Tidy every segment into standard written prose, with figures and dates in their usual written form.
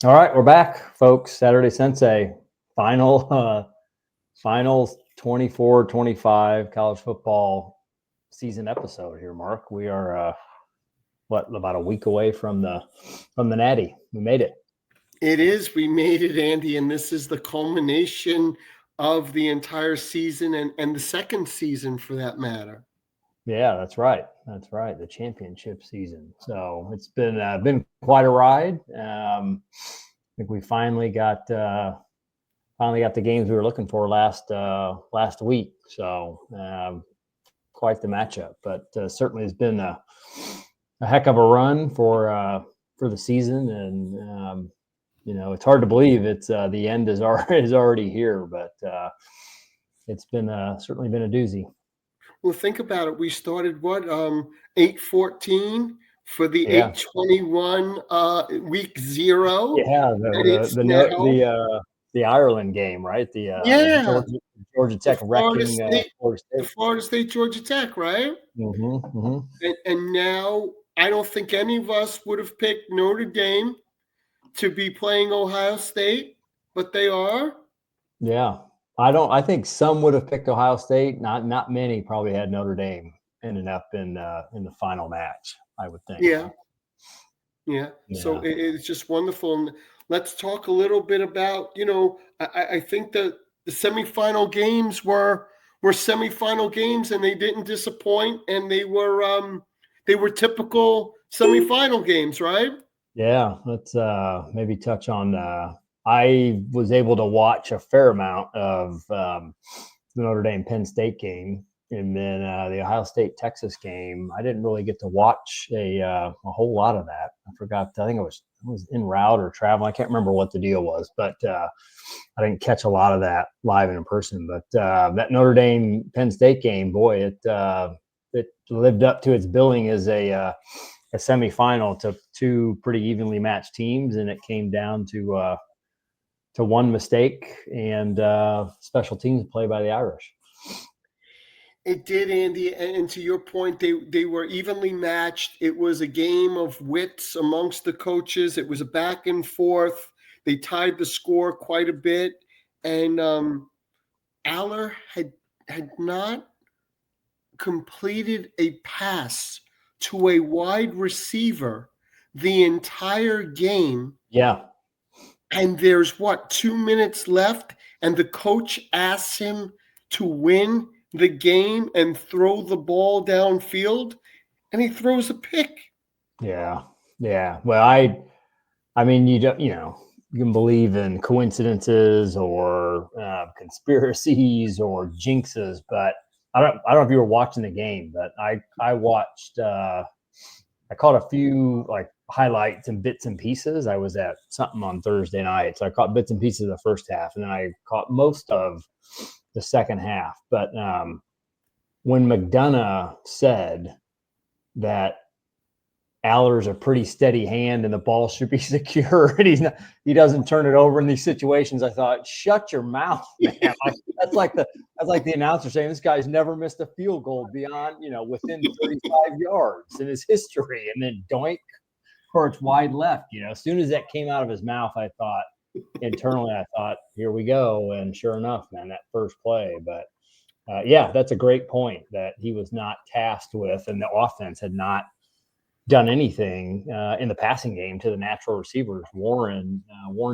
All right, we're back, folks. Saturday Sensei, finals 24-25 college football season episode here, Mark. We are about a week away from the Natty. We made it. It is. We made it, Andy, and this is the culmination of the entire season and the second season for that matter. Yeah, that's right. That's right. The championship season. So it's been quite a ride. I think we finally got the games we were looking for last week. So quite the matchup, but certainly has been a heck of a run for the season, and it's hard to believe it's the end is already here, but it's been certainly been a doozy. Well, think about it. We started 8-14 for the Yeah. 8-21 week 0. Yeah, the Ireland game, right? The Georgia Tech wrecking the Florida State Georgia Tech, right? Mm-hmm, mm-hmm. And now I don't think any of us would have picked Notre Dame to be playing Ohio State, but they are. Yeah. I think some would have picked Ohio State. Not many probably had Notre Dame ending up in the final match, I would think. Yeah. So it's just wonderful. And let's talk a little bit about, I think that the semifinal games were semifinal games, and they didn't disappoint, and they were typical semifinal games, right? Yeah, let's maybe touch on I was able to watch a fair amount of the Notre Dame Penn State game, and then the Ohio State Texas game. I didn't really get to watch a whole lot of that. I forgot. I think I was en route or traveling. I can't remember what the deal was, but I didn't catch a lot of that live and in person. But that Notre Dame Penn State game, boy, it lived up to its billing as a semifinal to two pretty evenly matched teams, and it came down to one mistake and special teams play by the Irish. It did, Andy, and to your point, they were evenly matched. It was a game of wits amongst the coaches. It was a back and forth. They tied the score quite a bit, and Aller had not completed a pass to a wide receiver the entire game. Yeah. And there's 2 minutes left, and the coach asks him to win the game and throw the ball downfield, and he throws a pick. Yeah. Well, I mean, you can believe in coincidences or conspiracies or jinxes, but I don't know if you were watching the game, but I watched. I caught a few like highlights and bits and pieces. I was at something on Thursday night, so I caught bits and pieces of the first half, and then I caught most of the second half. But when McDonough said that Aller's a pretty steady hand and the ball should be secure, and he doesn't turn it over in these situations, I thought, shut your mouth, man. That's like the announcer saying this guy's never missed a field goal beyond, within 35 yards in his history, and then doink, or it's wide left. As soon as that came out of his mouth, I thought internally, here we go. And sure enough, man, that first play. But that's a great point that he was not tasked with, and the offense had not done anything in the passing game to the natural receivers. Warren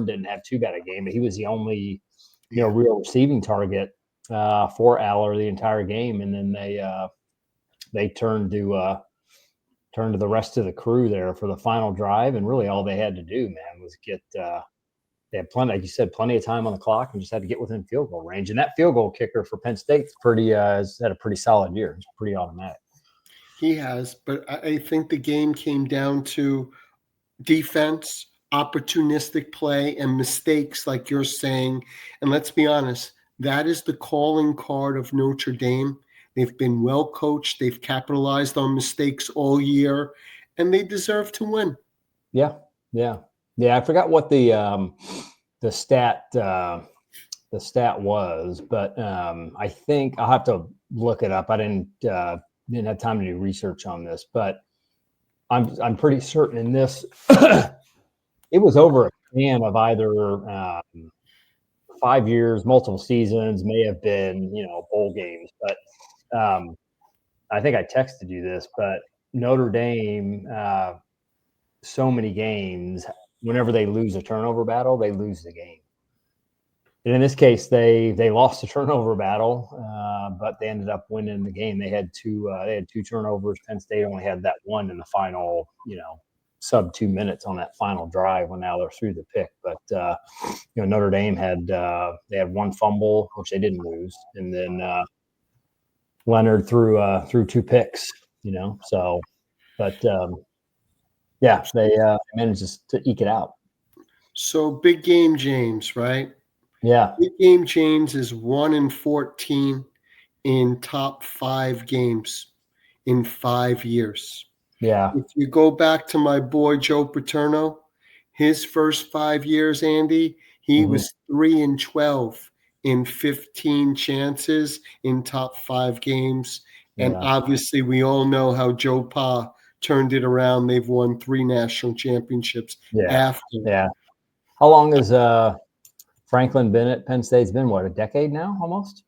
didn't have too bad a game, but he was the only real receiving target for Aller the entire game. And then they turned to the rest of the crew there for the final drive, and really all they had to do, man, was get they had plenty, like you said, plenty of time on the clock, and just had to get within field goal range. And that field goal kicker for Penn State's has had a pretty solid year. It's pretty automatic. He has, but I think the game came down to defense, opportunistic play, and mistakes, like you're saying. And let's be honest, that is the calling card of Notre Dame. They've been well coached. They've capitalized on mistakes all year, and they deserve to win. Yeah. I forgot what the stat was, but I think I'll have to look it up. I didn't have time to do research on this, but I'm pretty certain in this it was over a span of either 5 years, multiple seasons, may have been, bowl games. But I think I texted you this, but Notre Dame, so many games, whenever they lose a turnover battle, they lose the game. And in this case, they lost the turnover battle, but they ended up winning the game. They had two turnovers. Penn State only had that one in the final, sub 2 minutes on that final drive when now they're through the pick. But Notre Dame had they had one fumble, which they didn't lose, and then Leonard threw two picks. So, but yeah, they managed to eke it out. So big game, James, right? Yeah. Big game James is 1-14 in top 5 games in 5 years. Yeah. If you go back to my boy Joe Paterno, his first 5 years, Andy, he was 3-12 in 15 chances in top 5 games. And obviously we all know how Joe Pa turned it around. They've won 3 national championships after. Yeah. How long has Franklin been at Penn State? It's been, what, a decade now almost?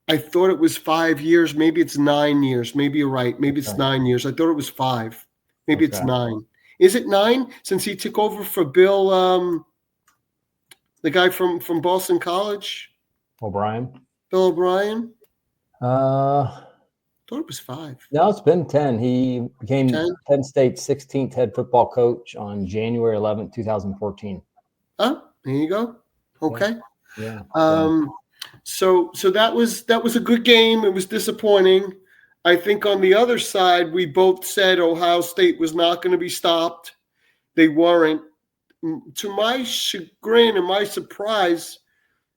I thought it was 5 years. Maybe it's 9 years. Maybe you're right. Maybe it's 9 years. I thought it was 5. Maybe it's 9. Is it 9 since he took over for Bill, the guy from Boston College? O'Brien? Bill O'Brien? I thought it was 5. No, it's been 10. He became 10? Penn State's 16th head football coach on January 11th, 2014. Oh, there you go. Okay. Yeah. So that was a good game. It was disappointing. I think on the other side, we both said Ohio State was not going to be stopped. They weren't. To my chagrin and my surprise,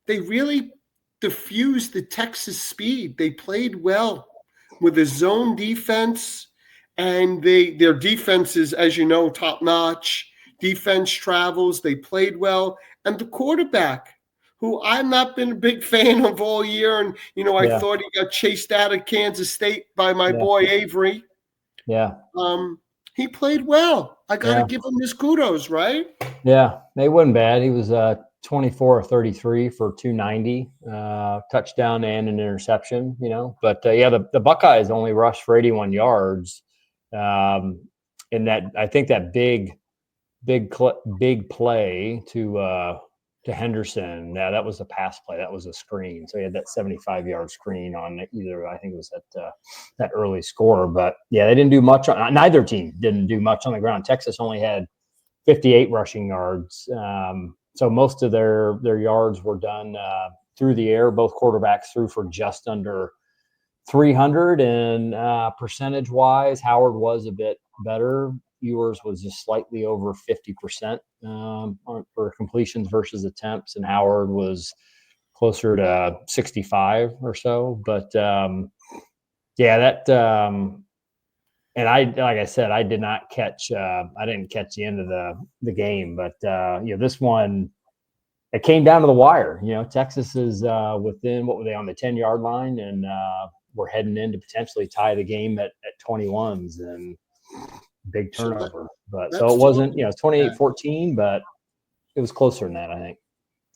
they really diffused the Texas speed. They played well with a zone defense, and their defense is, as you know, top-notch. Defense travels. They played well. And the quarterback, who I've not been a big fan of all year. And, I thought he got chased out of Kansas State by my boy Avery. Yeah. He played well. I got to give him his kudos, right? Yeah, they wasn't bad. He was 24 of 33 for 290, touchdown and an interception, But, the Buckeyes only rushed for 81 yards. And that, I think that big play to Henderson. Now that was a pass play. That was a screen. So he had that 75-yard screen on either. I think it was that early score. But yeah, they didn't do much. Neither team didn't do much on the ground. Texas only had 58 rushing yards. So most of their yards were done through the air. Both quarterbacks threw for just under 300. And percentage-wise, Howard was a bit better. Ewers was just slightly over 50% for completions versus attempts, and Howard was closer to 65 or so. But and I, like I said, I didn't catch the end of the game, but this one, it came down to the wire. Texas is within, what were they, on the 10-yard line, and we're heading in to potentially tie the game at 21s, and big turnover. So it wasn't, it's 28-14, but it was closer than that, I think.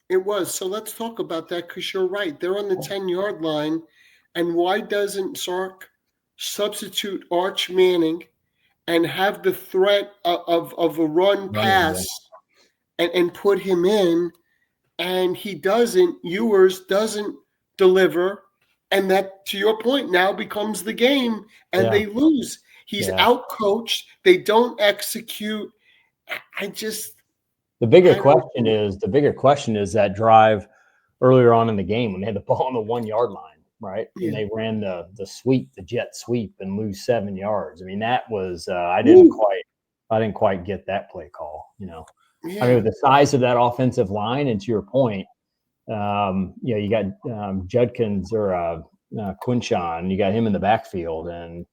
It was. So let's talk about that, because you're right. They're on the 10-yard line. And why doesn't Sark substitute Arch Manning and have the threat of a run pass and put him in? And he doesn't. Ewers doesn't deliver. And that, to your point, now becomes the game, and they lose. He's out-coached. They don't execute. The bigger question is that drive earlier on in the game when they had the ball on the 1-yard line, right? Yeah. And they ran the jet sweep, and lose 7 yards. I mean, that was I didn't quite get that play call. Yeah. I mean, with the size of that offensive line, and to your point, you got Judkins or Quinshawn, you got him in the backfield, and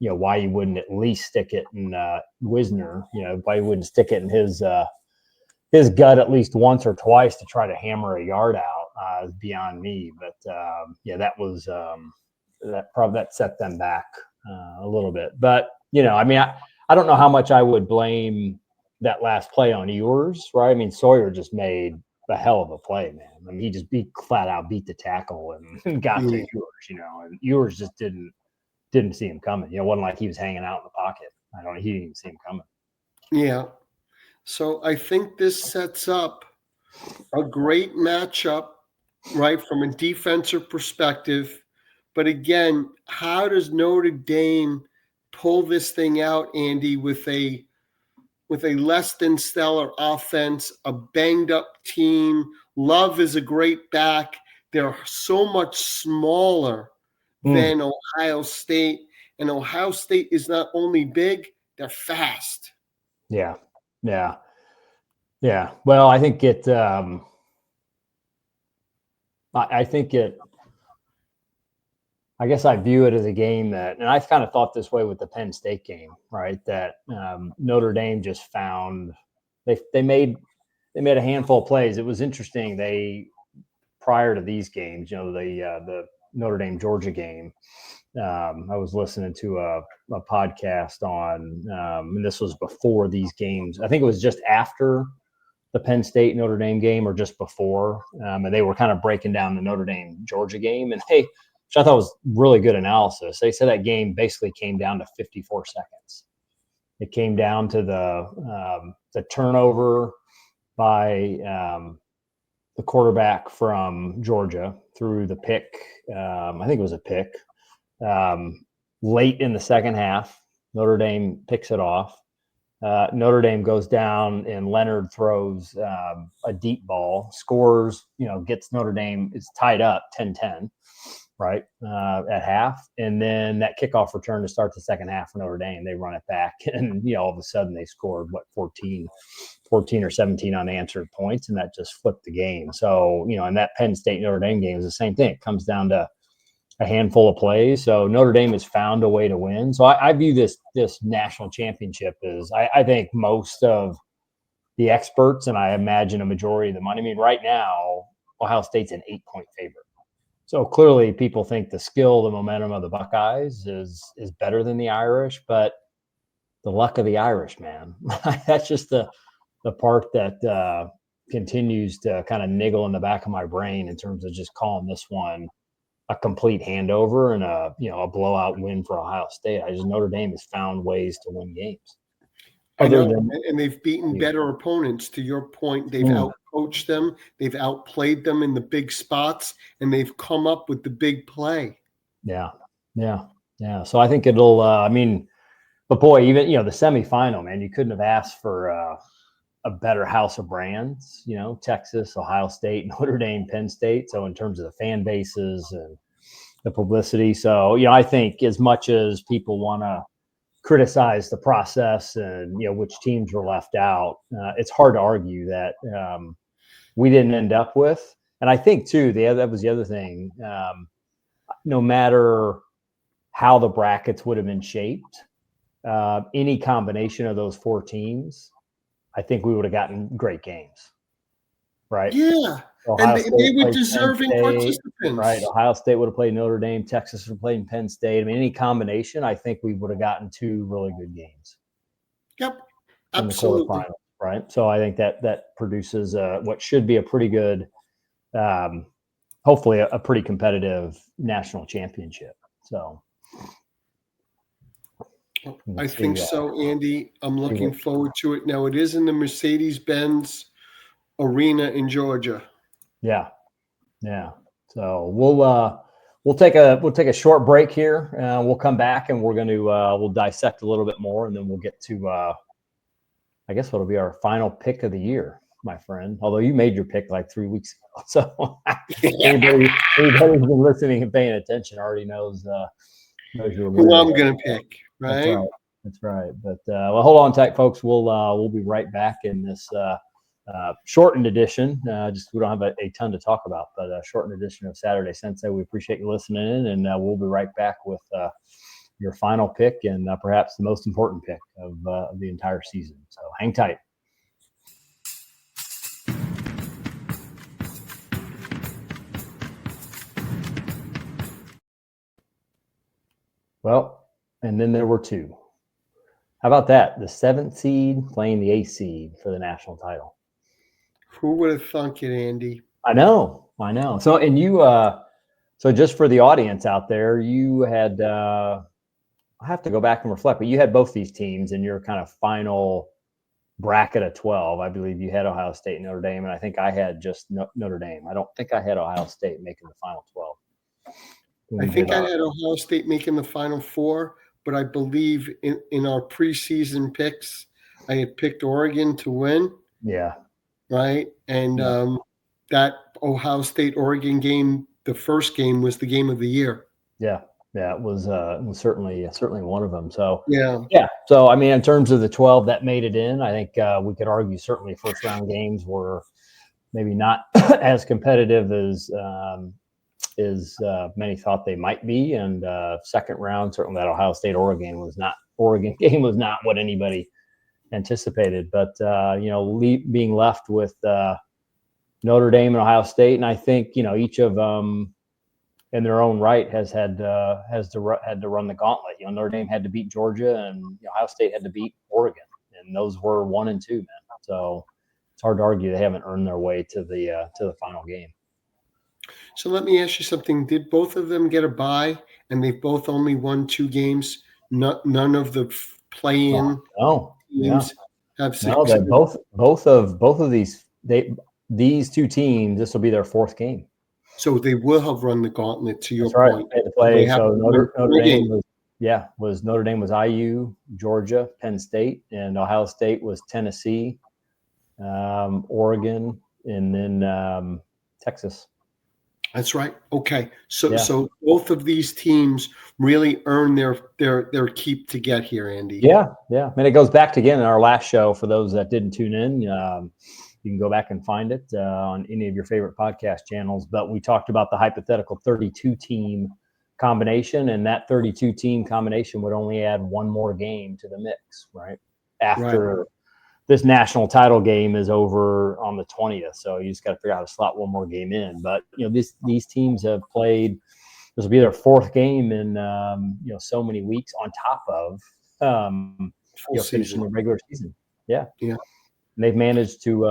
why you wouldn't at least stick it in Wisner, why you wouldn't stick it in his gut at least once or twice to try to hammer a yard out is beyond me. But that was that set them back a little bit. But I mean, I don't know how much I would blame that last play on Ewers, right? I mean, Sawyer just made a hell of a play, man. I mean, he just flat out beat the tackle and got to Ewers, and Ewers just didn't see him coming. It wasn't like he was hanging out in the pocket. He didn't even see him coming. Yeah. So I think this sets up a great matchup, right, from a defensive perspective. But again, how does Notre Dame pull this thing out, Andy, with a less than stellar offense, a banged up team? Love is a great back. They're so much smaller than Ohio State. And Ohio State is not only big, they're fast. Yeah. Well, I think it. I guess I view it as a game that, and I kind of thought this way with the Penn State game, right? That Notre Dame just found they made a handful of plays. It was interesting. Prior to these games, the Notre Dame Georgia game, I was listening to a podcast on, and this was before these games. I think it was just after the Penn State Notre Dame game or just before, and they were kind of breaking down the Notre Dame Georgia game, and which I thought was really good analysis. They said that game basically came down to 54 seconds. It came down to the turnover by the quarterback from Georgia through the pick. I think it was a pick. Late in the second half, Notre Dame picks it off. Notre Dame goes down and Leonard throws a deep ball, scores, gets Notre Dame, it's tied up 10-10, right, at half. And then that kickoff return to start the second half for Notre Dame, they run it back. And, all of a sudden they scored, 14 or 17 unanswered points, and that just flipped the game. So, and that Penn State Notre Dame game is the same thing. It comes down to a handful of plays. So Notre Dame has found a way to win. So I view this national championship as I think most of the experts, and I imagine a majority of the money. I mean, right now, Ohio State's an 8-point favorite. So clearly people think the skill, the momentum of the Buckeyes is better than the Irish, but the luck of the Irish, man, that's just the part that continues to kind of niggle in the back of my brain in terms of just calling this one a complete handover and a blowout win for Ohio State. Notre Dame has found ways to win games. And they've beaten better opponents. To your point, they've outcoached them, they've outplayed them in the big spots, and they've come up with the big play. Yeah. So I think it'll. But boy, even the semifinal, man, you couldn't have asked for a better house of brands. Texas, Ohio State, Notre Dame, Penn State. So in terms of the fan bases and the publicity, so I think as much as people want to criticize the process and which teams were left out, it's hard to argue that we didn't end up with. And I think too, that was the other thing. No matter how the brackets would have been shaped, any combination of those four teams, I think we would have gotten great games, right? Yeah, Ohio and they were deserving participants, right? Ohio State would have played Notre Dame, Texas would have played Penn State. I mean, any combination, I think we would have gotten two really good games. Yep, absolutely. Right. So I think that produces what should be a pretty good, hopefully a pretty competitive national championship. So. I think so, Andy. I'm looking forward to it. Now, it is in the Mercedes-Benz Arena in Georgia. Yeah. So we'll take a short break here. We'll come back and we're going to we'll dissect a little bit more, and then we'll get to I guess what'll be our final pick of the year, my friend. Although you made your pick like 3 weeks ago, so anybody who's been listening and paying attention already knows who I'm going to pick. Right. That's right. But well, hold on tight, folks. We'll be right back in this shortened edition. Just we don't have a ton to talk about, but a shortened edition of Saturday Sensei. We appreciate you listening in, and we'll be right back with your final pick and perhaps the most important pick of the entire season. So hang tight. Well, and then there were two. How about that? The 7th seed playing the 8th seed for the national title. Who would have thunk it, Andy? I know. So, and you, so just for the audience out there, you had, I have to go back and reflect, but you had both these teams in your kind of final bracket of 12. I believe you had Ohio State and Notre Dame, and I think I had just Notre Dame. I don't think I had Ohio State making the final 12. I think I had Ohio State making the Final Four, but I believe in our preseason picks, I had picked Oregon to win. Yeah. Right. And that Ohio State-Oregon game, the first game, was the game of the year. Yeah. It was certainly one of them. So yeah. So I mean, in terms of the 12 that made it in, I think we could argue certainly first round games were maybe not as competitive as many thought they might be, and second round certainly that Ohio State Oregon game was not what anybody anticipated. But being left with Notre Dame and Ohio State, and I think each of them in their own right had to run the gauntlet. Notre Dame had to beat Georgia, and Ohio State had to beat Oregon, and those were 1 and 2 men. So it's hard to argue they haven't earned their way to the final game. So let me ask you something. Did both of them get a bye, and they've both only won 2 games? None of the play-in teams have 6. No, that both of these 2 teams, this will be their 4th game. So they will have run the gauntlet, to your That's point. Right. To play. So Notre Dame was IU, Georgia, Penn State, and Ohio State was Tennessee, Oregon, and then Texas. That's right. Okay. So both of these teams really earn their keep to get here, Andy. Yeah. I mean, it goes back to, again, in our last show, for those that didn't tune in, you can go back and find it on any of your favorite podcast channels. But we talked about the hypothetical 32-team combination, and that 32-team combination would only add 1 more game to the mix, right? After this national title game is over on the 20th. So you just got to figure out how to slot 1 more game in. But, these teams have played, this will be their 4th game in, so many weeks on top of, finishing the regular season. Yeah. And they've managed to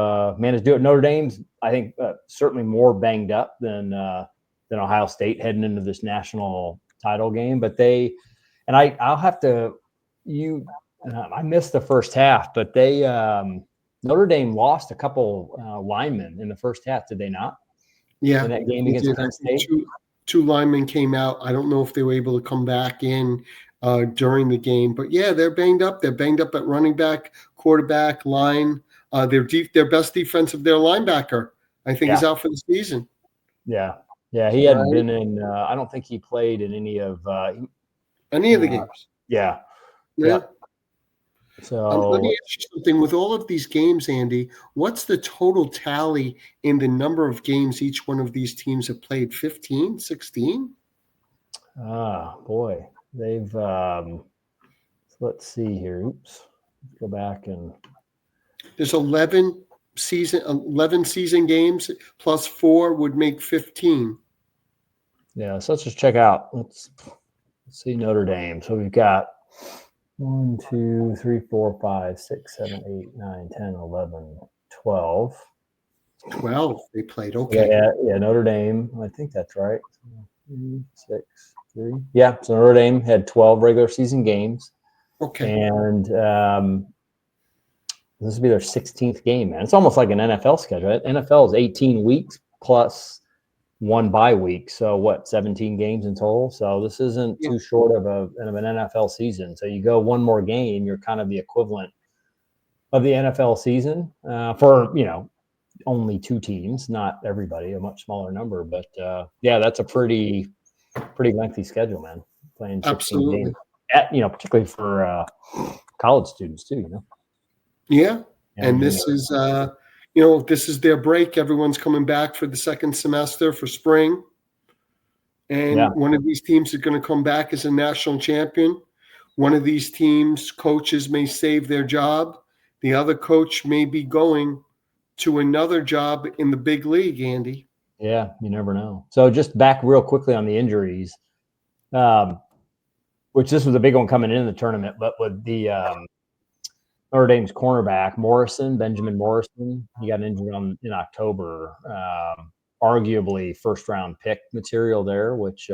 do it. Notre Dame's, I think, certainly more banged up than Ohio State heading into this national title game. But I missed the first half, but Notre Dame lost a couple linemen in the first half, did they not? Yeah. In that game against Penn State? Two linemen came out. I don't know if they were able to come back in during the game, but they're banged up. They're banged up at running back, quarterback, line. Their best defensive, their linebacker, I think, is out for the season. Yeah, he hadn't been in. I don't think he played in any of the games. Yeah. So let me ask you something. With all of these games, Andy, what's the total tally in the number of games each one of these teams have played? 15, 16? Boy, they've. Let's see here. Oops, go back and. There's 11 season games plus 4 would make 15. Yeah, so let's just check out. Let's see Notre Dame. So we've got 1, 2, 3, 4, 5, 6, 7, 8, 9, 10, 11, 12. 12 they played. Okay. Yeah, Notre Dame. I think that's right. 3, 6, 3. Yeah, so Notre Dame had 12 regular season games. Okay. And this will be their 16th game, man. It's almost like an NFL schedule. Right? NFL is 18 weeks plus 1 bye week. So 17 games in total. So this isn't too short of an NFL season. So you go 1 more game, you're kind of the equivalent of the NFL season for, only 2 teams, not everybody, a much smaller number. But that's a pretty lengthy schedule, man. Playing 16 games, particularly for college students too, Yeah. And this is, this is their break. Everyone's coming back for the second semester for spring. And one of these teams is going to come back as a national champion. One of these teams, coaches may save their job. The other coach may be going to another job in the big league, Andy. Yeah, you never know. So just back real quickly on the injuries, which this was a big one coming into the tournament, but with the Notre Dame's cornerback, Benjamin Morrison. He got injured in October. Arguably first-round pick material there, which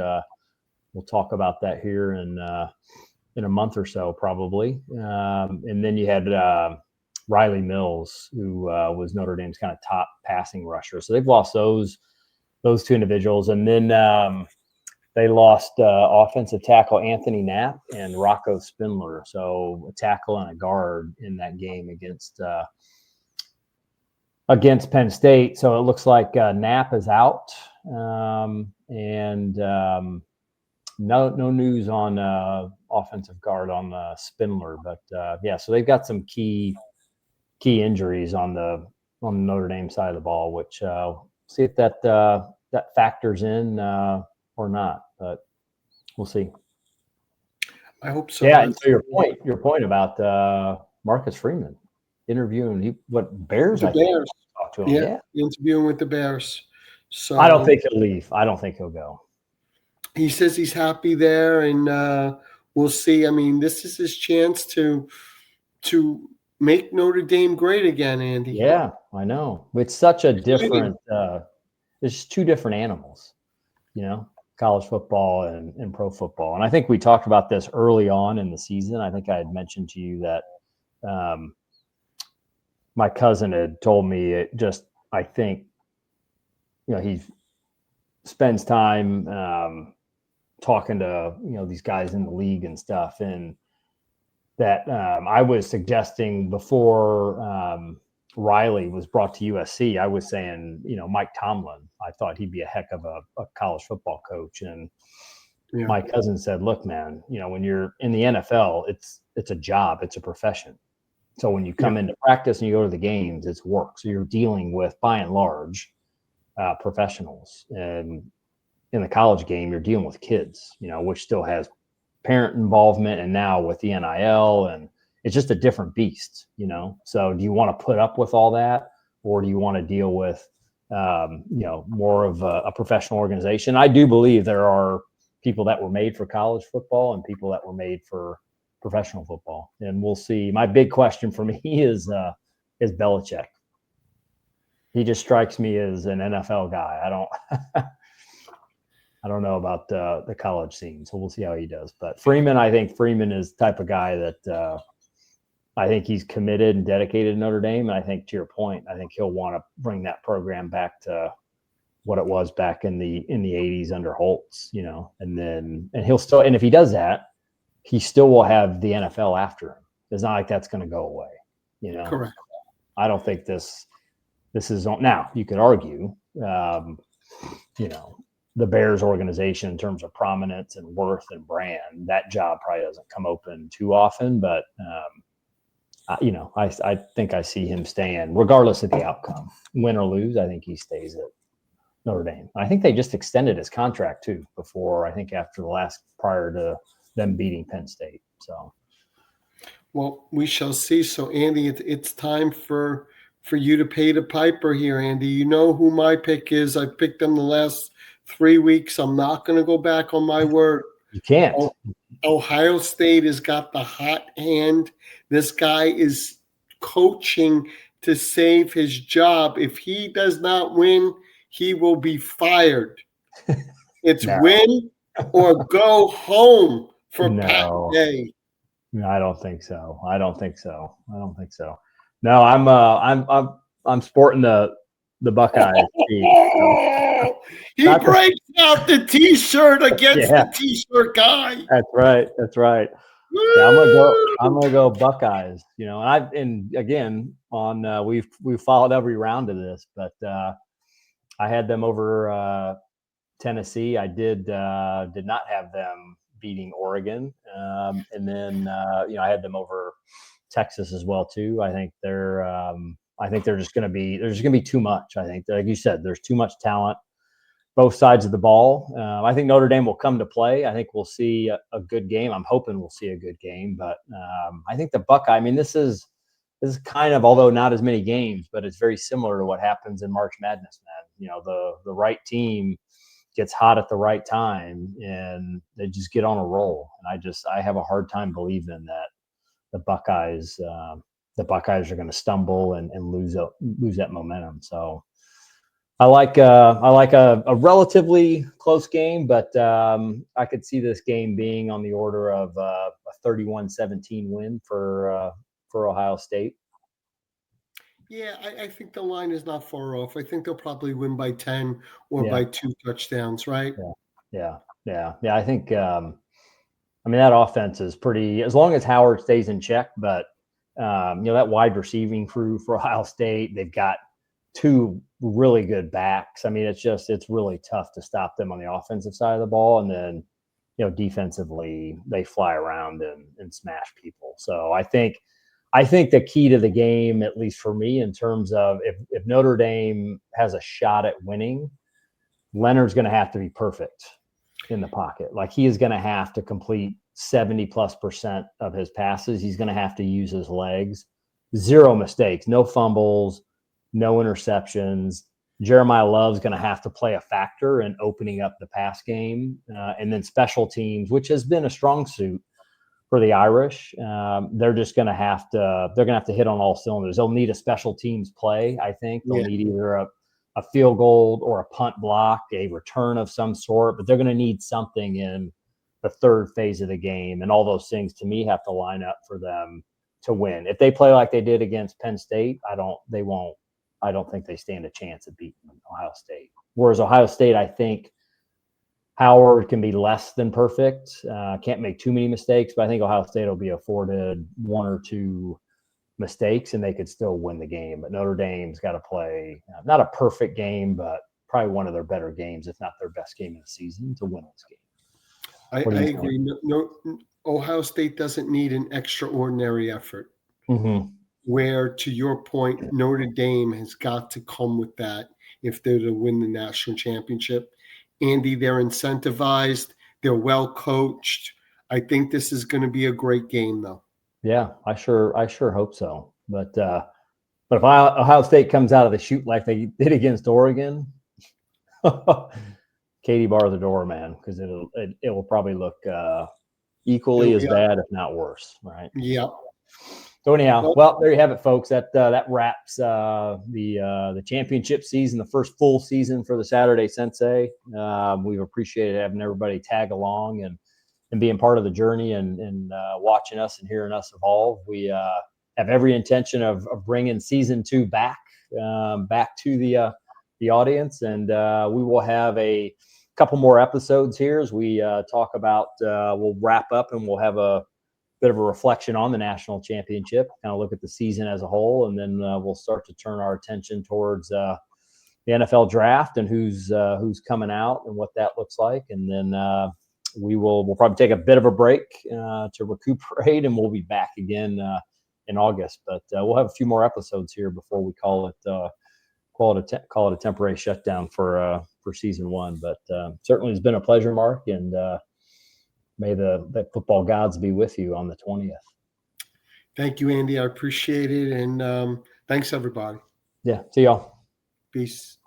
we'll talk about that here in a month or so, probably. And then you had Riley Mills, who was Notre Dame's kind of top passing rusher. So they've lost those two individuals, and then they lost offensive tackle Anthony Knapp and Rocco Spindler. So a tackle and a guard in that game against Penn State. So it looks like Knapp is out, and no news on offensive guard on Spindler. But yeah, so they've got some key injuries on the Notre Dame side of the ball, which see if that factors in or not, but we'll see. I hope so. Yeah, and so your point about Marcus Freeman interviewing Bears? The Bears. Talk to him. Yeah, interviewing with the Bears. So I don't think he'll leave. I don't think he'll go. He says he's happy there, and we'll see. I mean, this is his chance to make Notre Dame great again, Andy. Yeah, I know. It's such a different. There's two different animals, college football and pro football. And I think we talked about this early on in the season. I think I had mentioned to you that my cousin had told me I think, he spends time talking to, these guys in the league and stuff. And that I was suggesting before Riley was brought to USC, I was saying, Mike Tomlin, I thought he'd be a heck of a college football coach. And my cousin said, look, man, when you're in the NFL, it's a job, it's a profession. So when you come into practice and you go to the games, it's work. So you're dealing with, by and large, professionals. And in the college game, you're dealing with kids, which still has parent involvement, and now with the NIL, and it's just a different beast, So do you want to put up with all that, or do you want to deal with, more of a professional organization? I do believe there are people that were made for college football and people that were made for professional football, and we'll see. My big question for me is Belichick. He just strikes me as an NFL guy. I don't know about the college scene, so we'll see how he does. But I think Freeman is the type of guy that I think he's committed and dedicated to Notre Dame. And I think, to your point, I think he'll want to bring that program back to what it was back in the 80s under Holtz, and he'll still, and if he does that, he still will have the NFL after him. It's not like that's going to go away, Correct. I don't think this is on. Now you could argue, the Bears organization in terms of prominence and worth and brand, that job probably doesn't come open too often, but I think I see him staying regardless of the outcome, win or lose. I think he stays at Notre Dame. I think they just extended his contract too before, I think after prior to them beating Penn State. So, well, we shall see. So Andy, it's time for you to pay the piper here, Andy. You know who my pick is. I picked them the last 3 weeks. I'm not going to go back on my word. You can't. Ohio State has got the hot hand. This guy is coaching to save his job. If he does not win, he will be fired. It's win or go home for Pat Day. No, I don't think so. No, I'm sporting the Buckeyes. He breaks out the T-shirt against the T-shirt guy. That's right. Yeah, I'm gonna go Buckeyes. And again, on we've followed every round of this, but I had them over Tennessee. I did not have them beating Oregon, and then I had them over Texas as well too. I think they're just going to be too much. I think, like you said, there's too much talent, both sides of the ball. I think Notre Dame will come to play. I think we'll see a good game. I'm hoping we'll see a good game, but I think the Buckeye. I mean, this is kind of, although not as many games, but it's very similar to what happens in March Madness, man. The right team gets hot at the right time and they just get on a roll. And I have a hard time believing that the Buckeyes the Buckeyes are going to stumble and lose that momentum. So I like a relatively close game, but I could see this game being on the order of a 31-17 win for Ohio State. Yeah, I think the line is not far off. I think they'll probably win by 10 or by 2 touchdowns, right? Yeah. I think that offense is pretty, as long as Howard stays in check. But that wide receiving crew for Ohio State, they've got 2 really good backs. I mean, it's really tough to stop them on the offensive side of the ball, and then defensively they fly around and smash people. So I think the key to the game, at least for me, in terms of if Notre Dame has a shot at winning, Leonard's going to have to be perfect in the pocket. Like, he is going to have to complete 70+% of his passes. He's going to have to use his legs. 0 mistakes, no fumbles, no interceptions. Jeremiah Love's going to have to play a factor in opening up the pass game. And then special teams, which has been a strong suit for the Irish. They're going to have to hit on all cylinders. They'll need a special teams play. I think they'll need either a field goal or a punt block, a return of some sort, but they're going to need something in the third phase of the game. And all those things, to me, have to line up for them to win. If they play like they did against Penn State, I don't think they stand a chance at beating Ohio State. Whereas Ohio State, I think Howard can be less than perfect. Can't make too many mistakes, but I think Ohio State will be afforded 1 or 2 mistakes and they could still win the game. But Notre Dame's got to play not a perfect game, but probably one of their better games, if not their best game of the season, to win this game. I agree. No, Ohio State doesn't need an extraordinary effort. Mm-hmm. Where, to your point, Notre Dame has got to come with that if they're to win the national championship. Andy, they're incentivized. They're well coached. I think this is going to be a great game, though. Yeah, I sure hope so. But if Ohio State comes out of the chute like they did against Oregon, Katie bar the door, man, because it will probably look equally as bad, if not worse, right? Yeah. So anyhow, well, there you have it, folks. That wraps the championship season, the first full season for the Saturday Sensei. We've appreciated having everybody tag along and being part of the journey and watching us and hearing us evolve. We have every intention of bringing season 2 back to the audience, and we will have a couple more episodes here as we talk about. We'll wrap up and we'll have a bit of a reflection on the national championship, kind of look at the season as a whole, and then we'll start to turn our attention towards the NFL draft and who's coming out and what that looks like, and then we'll probably take a bit of a break to recuperate, and we'll be back again in August. But we'll have a few more episodes here before we call it a temporary shutdown for season 1. But certainly it's been a pleasure, Mark, and may the football gods be with you on the 20th. Thank you, Andy. I appreciate it. And thanks, everybody. Yeah. See y'all. Peace.